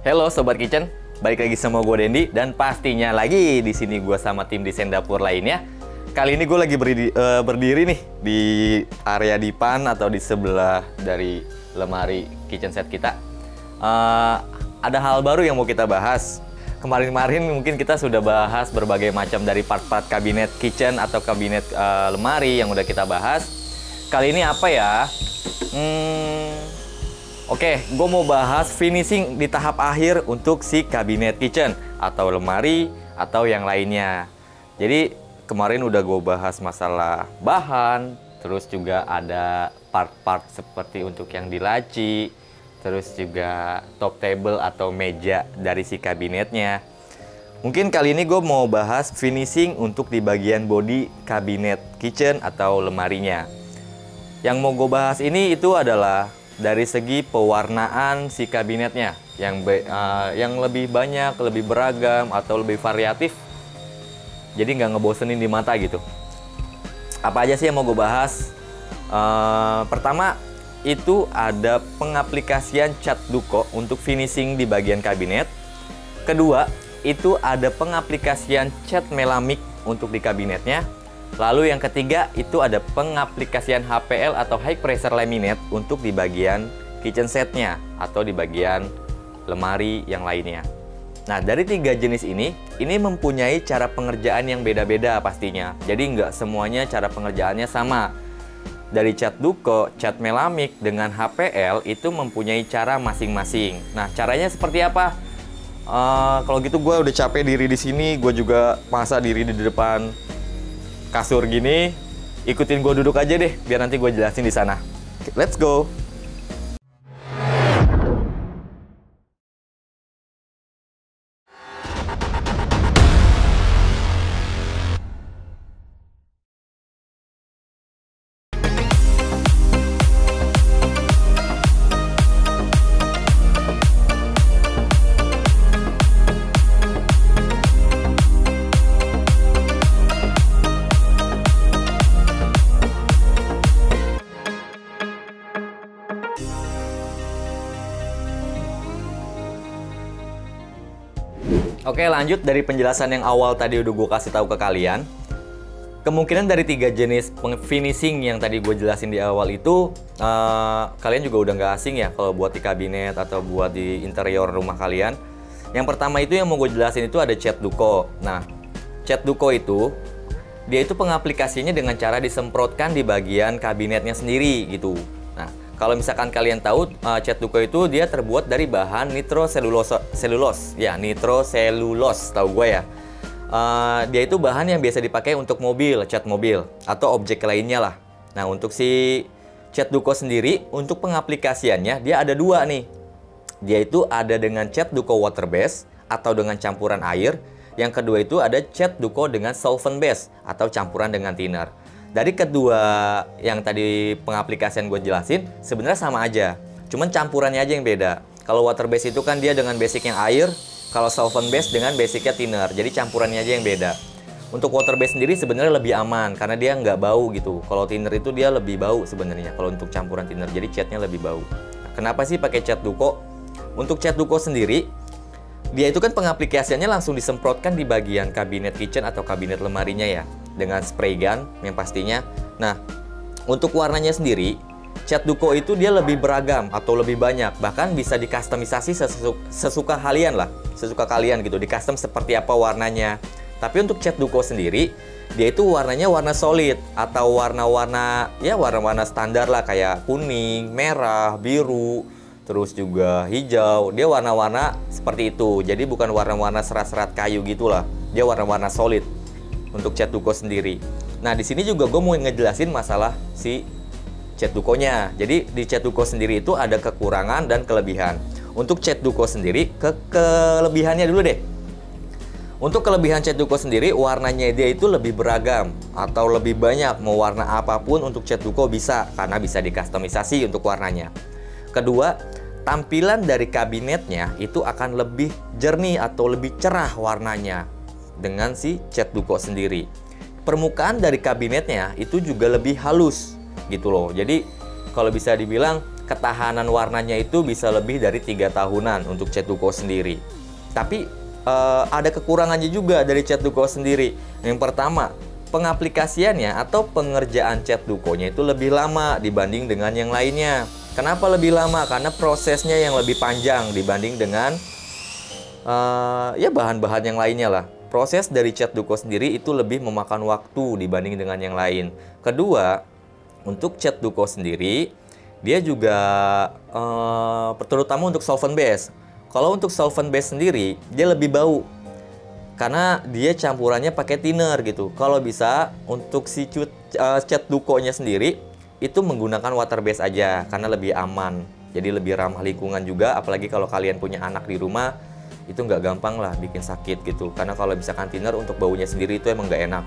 Halo Sobat Kitchen, balik lagi sama gue Dendi dan pastinya lagi di sini gue sama tim desain dapur lainnya. Kali ini gue lagi berdiri nih di area dipan atau di sebelah dari lemari kitchen set kita. Ada hal baru yang mau kita bahas. Kemarin-kemarin mungkin kita sudah bahas berbagai macam dari part-part kabinet kitchen atau kabinet lemari yang udah kita bahas. Kali ini apa ya? Oke, gue mau bahas finishing di tahap akhir untuk si kabinet kitchen atau lemari atau yang lainnya. Jadi kemarin udah gue bahas masalah bahan, terus juga ada part-part seperti untuk yang di laci, terus juga top table atau meja dari si kabinetnya. Mungkin kali ini gue mau bahas finishing untuk di bagian body kabinet kitchen atau lemarinya. Yang mau gue bahas ini itu adalah dari segi pewarnaan si kabinetnya yang lebih banyak, lebih beragam atau lebih variatif. Jadi nggak ngebosenin di mata gitu. Apa aja sih yang mau gue bahas? Pertama itu ada pengaplikasian cat duko untuk finishing di bagian kabinet. Kedua itu ada pengaplikasian cat melamik untuk di kabinetnya. Lalu yang ketiga itu ada pengaplikasian HPL atau high pressure laminate untuk di bagian kitchen setnya atau di bagian lemari yang lainnya. Nah, dari tiga jenis ini mempunyai cara pengerjaan yang beda-beda pastinya. Jadi nggak semuanya cara pengerjaannya sama. Dari cat duko, cat melamik dengan HPL itu mempunyai cara masing-masing. Nah, caranya seperti apa? Kalau gitu gue udah capek diri di sini, gue juga masa diri di depan kasur gini, ikutin gue duduk aja deh, biar nanti gue jelasin di sana. Let's go. Oke, lanjut dari penjelasan yang awal tadi udah gue kasih tahu ke kalian. Kemungkinan dari tiga jenis finishing yang tadi gue jelasin di awal itu kalian juga udah nggak asing ya kalau buat di kabinet atau buat di interior rumah kalian. Yang pertama itu yang mau gue jelasin itu ada cat duko. Nah, cat duko itu dia itu pengaplikasinya dengan cara disemprotkan di bagian kabinetnya sendiri gitu. Nah, kalau misalkan kalian tahu, cat duko itu dia terbuat dari bahan nitroselulose. Ya, nitroselulose, tahu gue ya. Dia itu bahan yang biasa dipakai untuk mobil, cat mobil, atau objek lainnya lah. Nah, untuk si cat duko sendiri, untuk pengaplikasiannya, dia ada dua nih. Dia itu ada dengan cat duko water base, atau dengan campuran air. Yang kedua itu ada cat duko dengan solvent base, atau campuran dengan thinner. Dari kedua yang tadi pengaplikasian gue jelasin, sebenarnya sama aja. Cuman campurannya aja yang beda. Kalau water base itu kan dia dengan basicnya air, kalau solvent base dengan basicnya thinner. Jadi campurannya aja yang beda. Untuk water base sendiri sebenarnya lebih aman, karena dia nggak bau gitu. Kalau thinner itu dia lebih bau sebenarnya, kalau untuk campuran thinner. Jadi catnya lebih bau. Nah, kenapa sih pakai cat duko? Untuk cat duko sendiri, dia itu kan pengaplikasiannya langsung disemprotkan di bagian kabinet kitchen atau kabinet lemarinya ya, dengan spray gun yang pastinya. Nah, untuk warnanya sendiri, cat duko itu dia lebih beragam atau lebih banyak, bahkan bisa dikustomisasi sesuka kalian lah, sesuka kalian gitu, di custom seperti apa warnanya. Tapi untuk cat duko sendiri, dia itu warnanya warna solid atau warna-warna ya warna-warna standar lah, kayak kuning, merah, biru, terus juga hijau. Dia warna-warna seperti itu. Jadi bukan warna-warna serat-serat kayu gitulah. Dia warna-warna solid untuk cat duko sendiri. Nah, di sini juga gue mau ngejelasin masalah si cat dukonya. Jadi di cat duko sendiri itu ada kekurangan dan kelebihan. Untuk cat duko sendiri, kelebihannya dulu deh. Untuk kelebihan cat duko sendiri, warnanya dia itu lebih beragam atau lebih banyak. Mau warna apapun untuk cat duko bisa, karena bisa dikustomisasi untuk warnanya. Kedua, tampilan dari kabinetnya itu akan lebih jernih atau lebih cerah warnanya dengan si cat duko sendiri. Permukaan dari kabinetnya itu juga lebih halus gitu loh. Jadi kalau bisa dibilang ketahanan warnanya itu bisa lebih dari 3 tahunan untuk cat Duko sendiri. Tapi ada kekurangannya juga dari cat Duko sendiri. Yang pertama, pengaplikasiannya atau pengerjaan cat Dukonya itu lebih lama dibanding dengan yang lainnya. Kenapa lebih lama? Karena prosesnya yang lebih panjang dibanding dengan ya bahan-bahan yang lainnya lah. Proses dari cat Duko sendiri itu lebih memakan waktu dibanding dengan yang lain. Kedua, untuk cat Duko sendiri, dia juga terutama untuk solvent base. Kalau untuk solvent base sendiri, dia lebih bau. Karena dia campurannya pakai thinner gitu. Kalau bisa, untuk si cat Dukonya sendiri, itu menggunakan water base aja. Karena lebih aman. Jadi lebih ramah lingkungan juga. Apalagi kalau kalian punya anak di rumah, itu nggak gampang lah bikin sakit gitu. Karena kalau misalkan thinner untuk baunya sendiri itu emang nggak enak,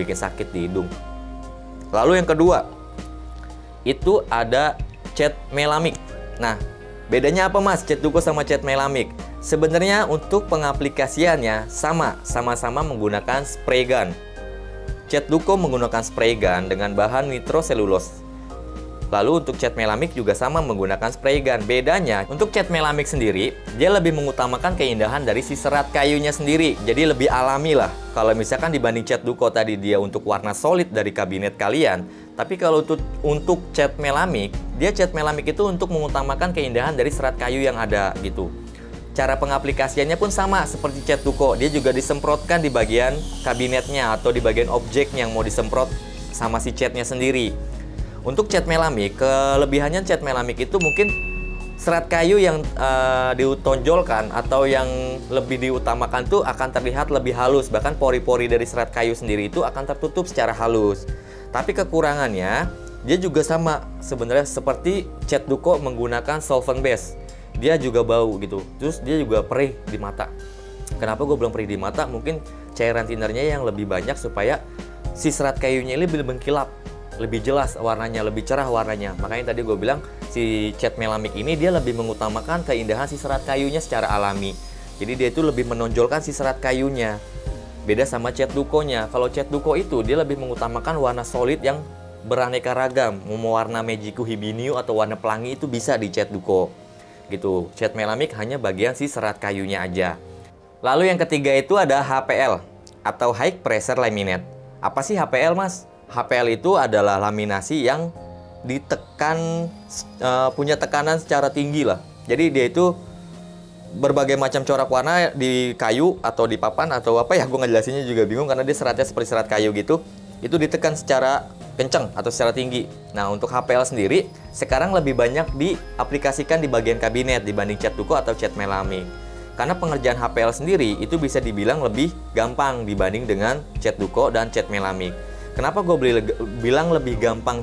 bikin sakit di hidung. Lalu yang kedua, itu ada cat melamik. Nah, bedanya apa mas cat Duko sama cat melamik? Sebenarnya untuk pengaplikasiannya sama-sama menggunakan spray gun. Cat Duko menggunakan spray gun dengan bahan nitroselulose. Lalu untuk cat melamik juga sama menggunakan spray gun. Bedanya, untuk cat melamik sendiri, dia lebih mengutamakan keindahan dari si serat kayunya sendiri. Jadi lebih alami lah. Kalau misalkan dibanding cat Duko tadi dia untuk warna solid dari kabinet kalian. Tapi kalau untuk cat melamik, dia cat melamik itu untuk mengutamakan keindahan dari serat kayu yang ada gitu. Cara pengaplikasiannya pun sama seperti cat Duko. Dia juga disemprotkan di bagian kabinetnya atau di bagian objeknya yang mau disemprot sama si catnya sendiri. Untuk cat melamik, kelebihannya cat melamik itu mungkin serat kayu yang ditonjolkan atau yang lebih diutamakan tuh akan terlihat lebih halus. Bahkan pori-pori dari serat kayu sendiri itu akan tertutup secara halus. Tapi kekurangannya, dia juga sama sebenarnya seperti cat Duko menggunakan solvent base. Dia juga bau gitu, terus dia juga perih di mata. Kenapa gue bilang perih di mata? Mungkin cairan thinnernya yang lebih banyak supaya si serat kayunya ini lebih mengkilap, lebih jelas warnanya, lebih cerah warnanya. Makanya tadi gue bilang si cat melamik ini dia lebih mengutamakan keindahan si serat kayunya secara alami. Jadi dia itu lebih menonjolkan si serat kayunya. Beda sama cat Dukonya. Kalau cat Duko itu dia lebih mengutamakan warna solid yang beraneka ragam. Mau warna Magiku Hibiniu atau warna pelangi itu bisa di cat Duko. Gitu. Cat melamik hanya bagian si serat kayunya aja. Lalu yang ketiga itu ada HPL atau High Pressure Laminate. Apa sih HPL mas? HPL itu adalah laminasi yang ditekan, punya tekanan secara tinggi lah. Jadi dia itu berbagai macam corak warna di kayu atau di papan atau apa ya, gue ngejelasinnya juga bingung karena dia seratnya seperti serat kayu gitu. Itu ditekan secara kencang atau secara tinggi. Nah untuk HPL sendiri sekarang lebih banyak diaplikasikan di bagian kabinet dibanding cat Duko atau cat melamik. Karena pengerjaan HPL sendiri itu bisa dibilang lebih gampang dibanding dengan cat Duko dan cat melamik. Kenapa gue bilang lebih gampang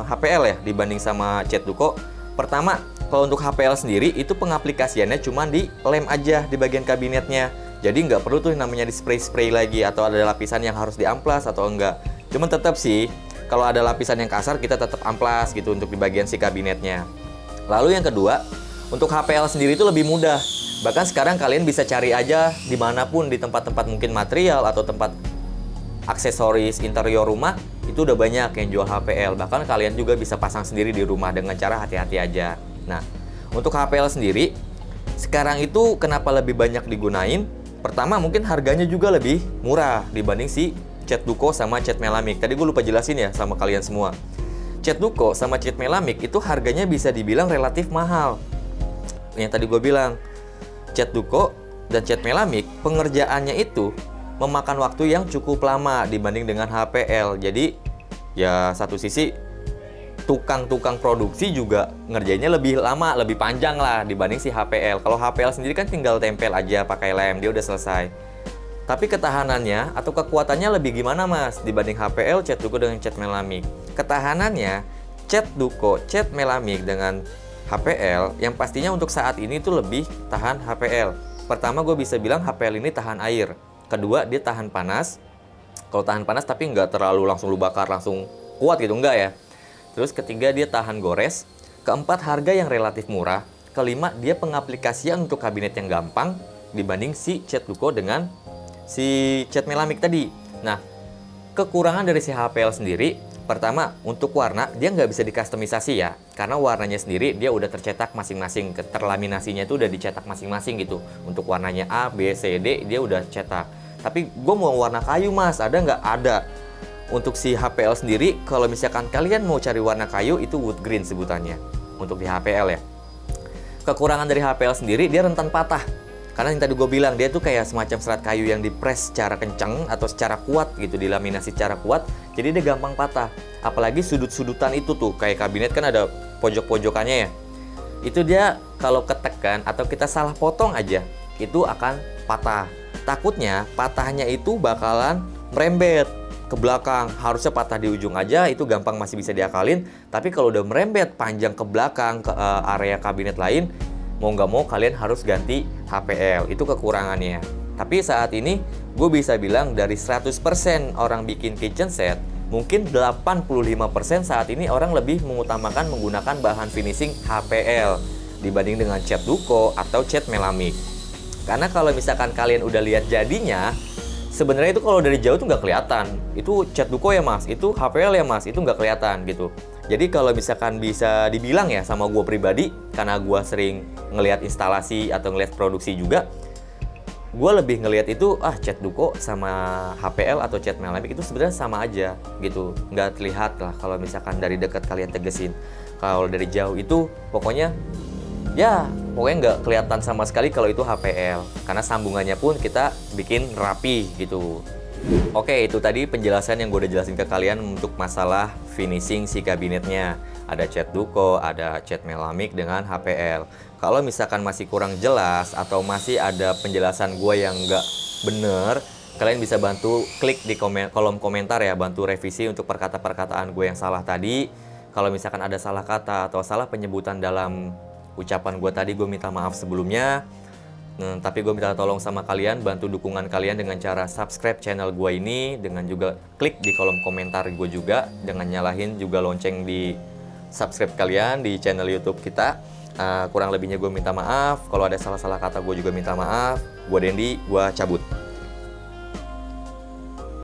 HPL ya dibanding sama cat Duko? Pertama, kalau untuk HPL sendiri itu pengaplikasiannya cuma di lem aja di bagian kabinetnya. Jadi nggak perlu tuh namanya di spray-spray lagi atau ada lapisan yang harus diamplas atau enggak. Cuman tetap sih, kalau ada lapisan yang kasar kita tetap amplas gitu untuk di bagian si kabinetnya. Lalu yang kedua, untuk HPL sendiri itu lebih mudah. Bahkan sekarang kalian bisa cari aja dimanapun di tempat-tempat mungkin material atau tempat aksesoris interior rumah itu udah banyak yang jual HPL. Bahkan kalian juga bisa pasang sendiri di rumah dengan cara hati-hati aja. Nah, untuk HPL sendiri sekarang itu kenapa lebih banyak digunain? Pertama mungkin harganya juga lebih murah dibanding si cat Duko sama cat melamik. Tadi gue lupa jelasin ya sama kalian semua. Cat Duko sama cat melamik itu harganya bisa dibilang relatif mahal. Yang tadi gue bilang, cat Duko dan cat melamik pengerjaannya itu memakan waktu yang cukup lama dibanding dengan HPL. Jadi ya satu sisi tukang-tukang produksi juga ngerjainnya lebih lama, lebih panjang lah dibanding si HPL. Kalau HPL sendiri kan tinggal tempel aja pakai lem, dia udah selesai. Tapi ketahanannya atau kekuatannya lebih gimana mas dibanding HPL, cat Duko dengan cat melamik? Ketahanannya cat Duko, cat melamik dengan HPL yang pastinya untuk saat ini tuh lebih tahan HPL. Pertama gue bisa bilang HPL ini tahan air. Kedua, dia tahan panas. Kalau tahan panas tapi nggak terlalu langsung lu bakar, langsung kuat gitu, enggak ya. Terus ketiga, dia tahan gores. Keempat, harga yang relatif murah. Kelima, dia pengaplikasian untuk kabinet yang gampang dibanding si cat Duko dengan si cat melamik tadi. Nah, kekurangan dari si HPL sendiri, Pertama, untuk warna, dia nggak bisa dikustomisasi ya. Karena warnanya sendiri, dia udah tercetak masing-masing. Terlaminasinya itu udah dicetak masing-masing gitu. Untuk warnanya A, B, C, D, dia udah cetak. Tapi gue mau warna kayu mas, ada nggak? Ada. Untuk si HPL sendiri, kalau misalkan kalian mau cari warna kayu, itu wood green sebutannya. Untuk di HPL ya. Kekurangan dari HPL sendiri, dia rentan patah. Karena yang tadi gue bilang, dia tuh kayak semacam serat kayu yang dipres secara kencang atau secara kuat gitu, dilaminasi secara kuat, jadi dia gampang patah. Apalagi sudut-sudutan itu tuh, kayak kabinet kan ada pojok-pojokannya ya. Itu dia kalau ketekan atau kita salah potong aja, itu akan patah. Takutnya patahnya itu bakalan merembet ke belakang. Harusnya patah di ujung aja, itu gampang masih bisa diakalin. Tapi kalau udah merembet panjang ke belakang, ke area kabinet lain, mau nggak mau kalian harus ganti HPL, itu kekurangannya. Tapi saat ini gue bisa bilang dari 100% orang bikin kitchen set, mungkin 85% saat ini orang lebih mengutamakan menggunakan bahan finishing HPL dibanding dengan cat duko atau cat melamik. Karena kalau misalkan kalian udah lihat jadinya, sebenarnya itu kalau dari jauh tuh nggak kelihatan. Itu cat duko ya mas, itu HPL ya mas, itu nggak kelihatan gitu. Jadi kalau misalkan bisa dibilang ya sama gue pribadi, karena gue sering ngelihat instalasi atau ngelihat produksi juga, gue lebih ngelihat itu cat duko sama HPL atau cat melamik itu sebenarnya sama aja gitu, nggak terlihat lah kalau misalkan dari dekat kalian tegesin. Kalau dari jauh itu pokoknya nggak kelihatan sama sekali kalau itu HPL, karena sambungannya pun kita bikin rapi gitu. Oke, itu tadi penjelasan yang gue udah jelasin ke kalian untuk masalah finishing si kabinetnya. Ada cat duko, ada cat melamik dengan HPL. Kalau misalkan masih kurang jelas atau masih ada penjelasan gue yang nggak bener, kalian bisa bantu klik di kolom komentar ya, bantu revisi untuk perkataan gue yang salah tadi. Kalau misalkan ada salah kata atau salah penyebutan dalam ucapan gue tadi, gue minta maaf sebelumnya. Tapi gue minta tolong sama kalian, bantu dukungan kalian dengan cara subscribe channel gue ini, dengan juga klik di kolom komentar gue juga, dengan nyalahin juga lonceng di subscribe kalian di channel YouTube kita. Kurang lebihnya gue minta maaf, kalau ada salah-salah kata gue juga minta maaf. Gue Dendi, gue cabut.